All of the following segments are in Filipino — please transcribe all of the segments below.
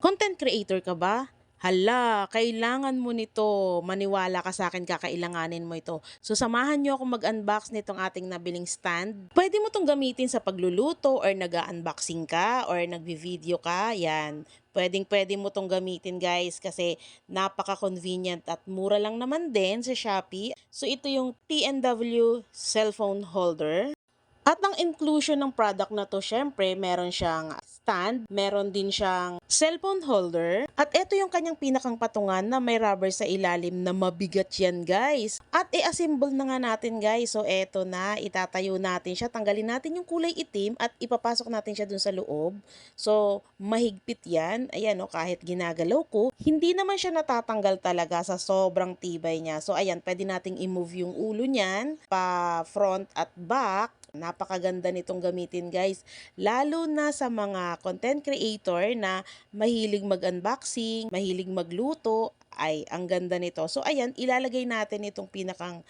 Content creator ka ba? Hala, kailangan mo nito. Maniwala ka sa akin, kakailanganin mo ito. So, samahan niyo ako mag-unbox nitong ating nabiling stand. Pwede mo itong gamitin sa pagluluto or nag-unboxing ka or nagvi-video ka. Yan. Pwedeng-pwede mo itong gamitin guys kasi napaka-convenient at mura lang naman din sa Shopee. So, ito yung TNW cellphone holder. At ang inclusion ng product na to, syempre, meron siyang stand, meron din siyang cellphone holder, at ito yung kanyang pinakang patungan na may rubber sa ilalim na mabigat yan, guys. At i-assemble na nga natin, guys. So, eto na, itatayo natin siya, tanggalin natin yung kulay itim at ipapasok natin siya dun sa loob. So, mahigpit yan. Ayan, o, kahit ginagalaw ko, hindi naman siya natatanggal talaga sa sobrang tibay niya. So, ayan, pwede nating i-move yung ulo niyan, pa front at back. Napakaganda nitong gamitin guys, lalo na sa mga content creator na mahilig mag-unboxing, mahilig magluto, ay ang ganda nito. So ayan, ilalagay natin itong pinakang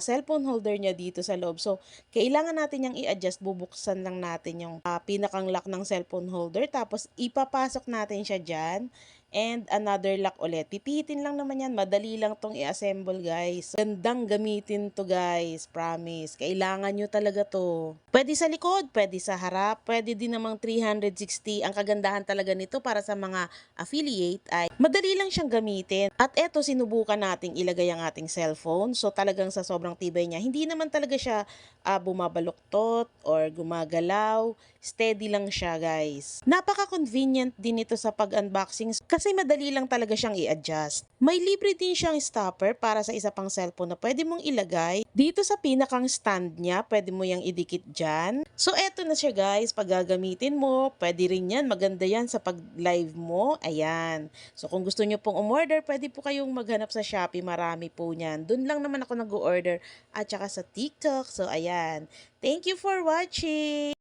cellphone holder niya dito sa loob. So kailangan natin yung i-adjust, bubuksan lang natin yung pinakang lock ng cellphone holder, tapos ipapasok natin siya dyan. And another lock ulit. Pipitin lang naman yan. Madali lang tong i-assemble guys. Gandang gamitin to guys. Promise. Kailangan nyo talaga to. Pwede sa likod, pwede sa harap, pwede din namang 360. Ang kagandahan talaga nito para sa mga affiliate ay madali lang siyang gamitin. At eto, sinubukan nating ilagay ang ating cellphone. So talagang sa sobrang tibay niya, hindi naman talaga siya bumabaluktot or gumagalaw. Steady lang siya guys. Napaka-convenient din ito sa pag-unboxing kasi madali lang talaga siyang i-adjust. May libre din siyang stopper para sa isa pang cellphone na pwede mong ilagay. Dito sa pinakang stand niya, pwede mo yang idikit dyan. So eto na siya guys, pag gagamitin mo, pwede rin yan, maganda yan sa pag-live mo. Ayan. So kung gusto nyo pong umorder, pwede po kayong maghanap sa Shopee, marami po niyan. Doon lang naman ako nag-order at saka sa TikTok. So ayan. Thank you for watching!